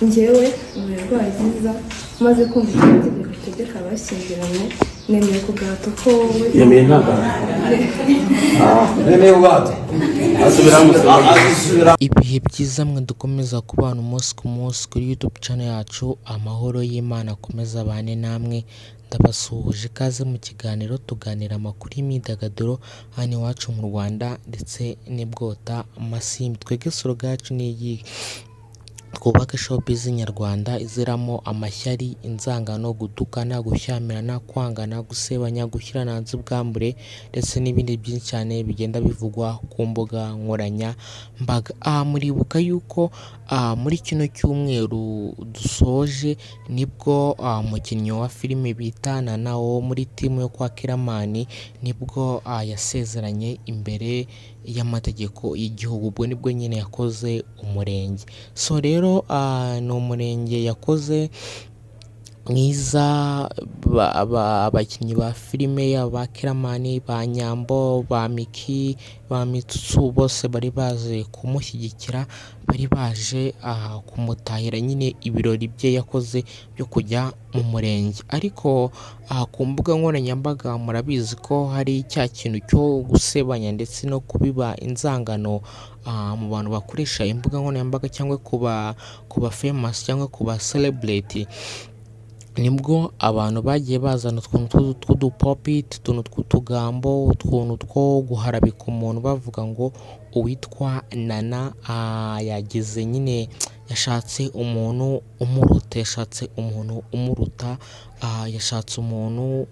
njyewe uburwayi bwiza maze kumva itegeko ritegeka abashyingiranywe nemeye kugato ko wowe yemeye ntabwo nemeye ubwato ibihe byiza mwe dukomeza kubana umunsi ku munsi kuri YouTube channel yacu amahoro y'Imana akomeza abane namwe ndabasuhuje ikaze mu kiganiro tuganira amakuru y'imyidagaduro hano iwacu mu Rwanda ndetse n'ibwota amasimbi twege soroga yacu n'iyi twubake showbiz nyarwanda iziramo amashyari inzangano gutukana gushyamirana kwangana gusebanya gushyirana hanze ubwambure ndetse n'ibindi byinshi cyane bigenda bivugwa ku mbuga nkoranya mbaga muribuka yuko muri kino cyumweru dusoje nibwo umukinnyi wa filime bita Nana wo muri timu yo kwa Kiramani nibwo yasezeranye imbere y'amategeko y'igihugu ubwo nibwo nyine yakoze umurenge so rero ni umurenge yakoze mwiza abakinnyi ba filime ba Kiramani ba Nyambo ba Miki ba Mitsutsu bose bari baje kumushyigikira bari baje kumutahira nyine ibirori bye yakoze byo kujya mu murenge ariko ku mbuga nkoranyambaga murabizi ko hari cya kintu cyo gusebanya ndetse no kubiba inzangano mu bantu bakoresha imbuga nkoranyambaga cyangwa kuba famous cyangwa kuba celebrity nibwo abantu bagiye bazana utuntu tw'udupopit utuntu tw'utugambo utuntu two guharabika umuntu bavuga ngo uwitwa Nana yagize nyine yashatse umuntu umuruta yashatse umuntu umuruta yashatse umuntu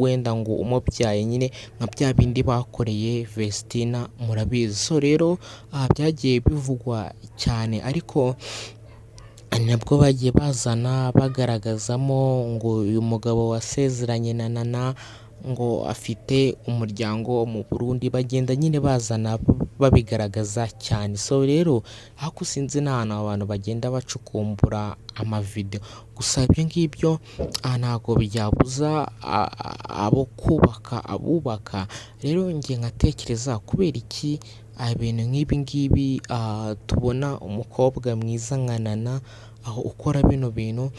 wenda ngo umubyaye nyine nka bya bindi bakoreye Vestina murabizi so rero byagiye bivugwa cyane ariko nabwo bagiye bazana bagaragazamo ngo uyu mugabo wasezeranye na Nana ngo afite umuryango mu Burundi bagenda nyine bazana babigaragaza cyane so rero hako sinzi n'ahantu abantu bagenda bacukumbura amavideo gusa ibyo ngibyo ntago byabuza abo kubaka abubaka rero ngiye nkatekereza kubera iki ibintu nk'ibi ngibi tubona umukobwa mwiza nka Nana aho ukora bino bintu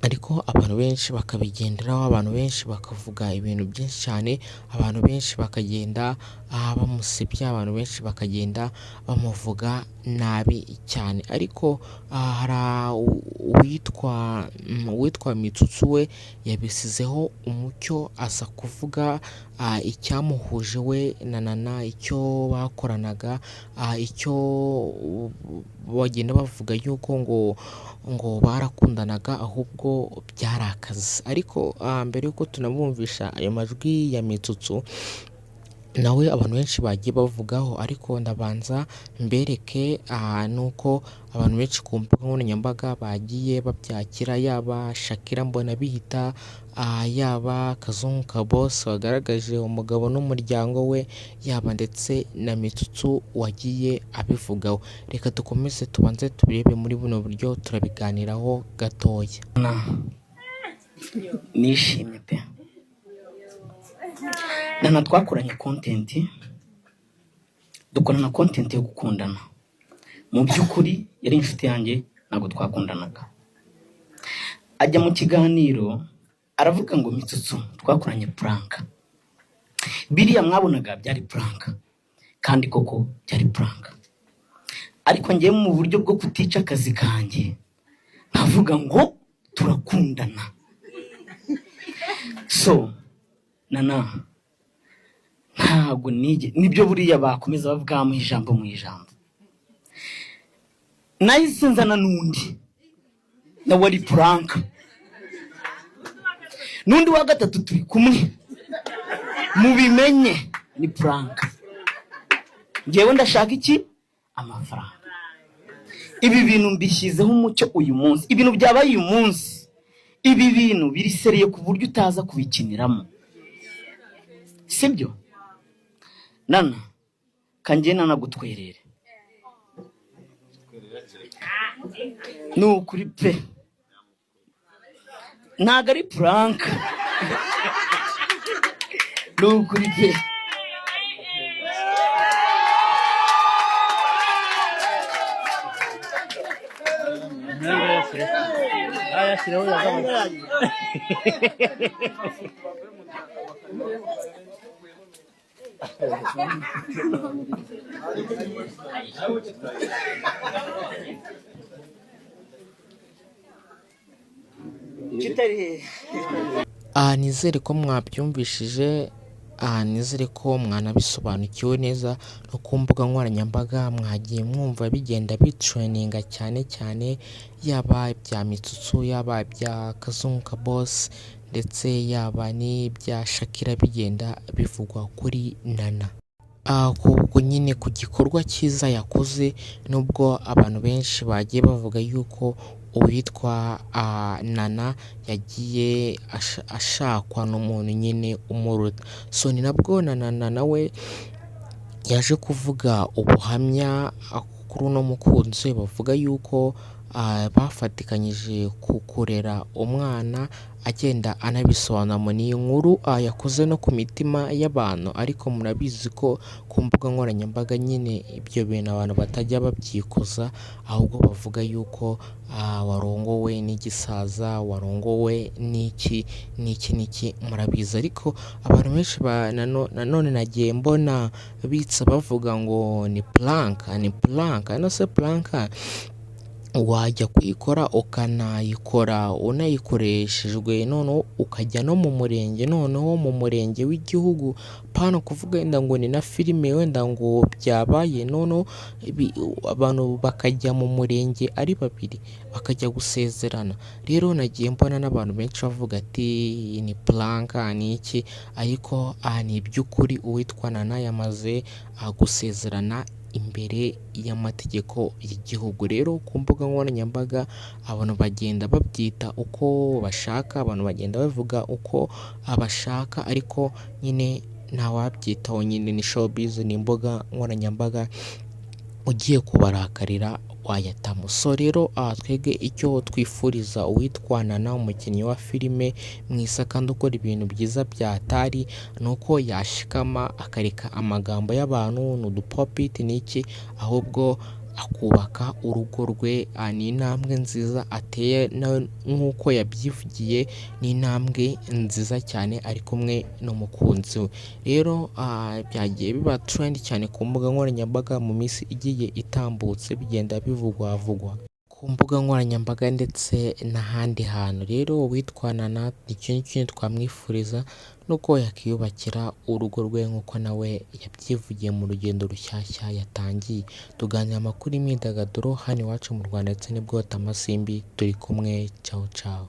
ariko abantu benshi bakabigenderaho abantu benshi bakavuga ibintu byinshi cyane abantu benshi bakagenda bamusebya abantu benshi bakagenda bamuvuga nabi cyane ariko hari uwitwa Mitsutsu we yabisizeho umucyo aza kuvuga icyamuhuje we na Nana icyo bakoranaga icyo bagenda bavuga yuko ngo barakundanaga ahubwo byari akazi ariko mbere yuko tunabumvisha ayo majwi ya Mitsutsu nawe abantu benshi bagiye bavugaho ariko ndabanza mbereke nuko abantu benshi ku mbuga nkoranyambaga bagiye babyakira yaba Shakira mbona bihita yaba Kazungu ka Boss wagaragaje umugabo n'umuryango we yaba ndetse na Mitsutsu wagiye abivugaho reka dukomeze tubanze tubirebe muri buno buryo turabiganiraho gatoya nishimye pe Nana twakoranye content dukorana content yo gukundana mu by'ukuri yari inshuti yanjye ntabwo twakundanaga ajya mu kiganiro aravuga ngo Mitsutsu twakoranye prank biriya mwabonaga byari prank kandi koko byari prank ariko ngiye mu buryo bwo kutica akazi kanjye nkavuga ngo turakundana so Nana ntabwo nibyo buriya bakomeza bavuga mu ijambo nahise nzana n'undi nawe ari prank n'undi wa gatatu turi kumwe mubimenye ni prank ngewe ndashaka iki amafaranga ibi bintu mbishyizeho umucyo uyu munsi ibintu byabaye uyu munsi ibi bintu biri seriye ku buryo utaza kubikiniramo sibyo Nana kanjye nanagutwerere nukuri pe ntago ari prank nukuri pe Nizere ko mwabyumvishije, nizere ko mwanabisobanukiwe neza no ku mbuga nkoranyambaga mwagiye mwumva bigenda bitreninga cyane cyane, yaba ibya Mitsutsu, yaba ibya Kazungu ka Boss ndetse yaba n'ibya Shakira bigenda bivugwa kuri Nana. Ubwo nyine ku gikorwa cyiza yakoze, nubwo abantu benshi bagiye bavuga yuko uwitwa Nana yagiye ashakwa n'umuntu nyine umuruta. So ni nabwo Nana nawe yaje kuvuga ubuhamya kuri uno mukunzi we, bavuga yuko bafatikanyije kurera umwana, agenda anabisobanuramo. Ni inkuru yakoze no ku mitima y'abantu, ariko murabizi ko ku mbuga nkoranyambaga nyine ibyo bintu abantu batajya babyikoza, ahubwo bavuga yuko warongowe n'igisaza, warongowe n'iki murabizi. Ariko abantu benshi nanone nagiye mbona bitsa bavuga ngo ni plank. Ino se plank wajya kuyikora ukanayikora unayikoreshejwe, noneho ukajya no mu murenge, noneho mu murenge w'igihugu, pana kuvuga wenda ngo ni na filime wenda ngo byabaye, noneho abantu bakajya mu murenge ari babiri bakajya gusezerana. Rero nagiye mbona n'abantu benshi bavuga ati ni plank ni iki, ariko ni iby'ukuri. Uwitwa Nana yamaze gusezerana imbere y'amategeko y'igihugu. Rero ku mbuga nkoranyambaga abantu bagenda babyita uko bashaka, abantu bagenda bavuga uko bashaka, ariko nyine ntawabyitaho. Nyine ni showbiz, ni imbuga nkoranyambaga, ugiye kubarakarira wayatamo. So rero twebwe icyo twifuriza uwitwa Nana, umukinnyi wa filime mwiza kandi ukora ibintu byiza byatari, ni uko yashikama akareka amagambo y'abantu n'udupopiti n'iki, ahubwo akubaka urugo rwe. Ni intambwe nziza ateye, nk'uko yabyivugiye, ni intambwe nziza cyane ari kumwe n'umukunzi we. Rero byagiye biba trend cyane ku mbuga nkoranyambaga mu minsi igiye itambutse, bigenda bivugwa ku mbuga nkoranyambaga ndetse n'ahandi hantu. Rero uwitwa Nana ikintu twamwifuriza nuko yakiyubakira urugo rwe nk'uko nawe yabyivugiye mu rugendo rushyashya yatangiye. Tuganira amakuru y'imyidagaduro hano iwacu mu Rwanda ndetse n'ibwota amasimbi, turi kumwe. Ciao ciao.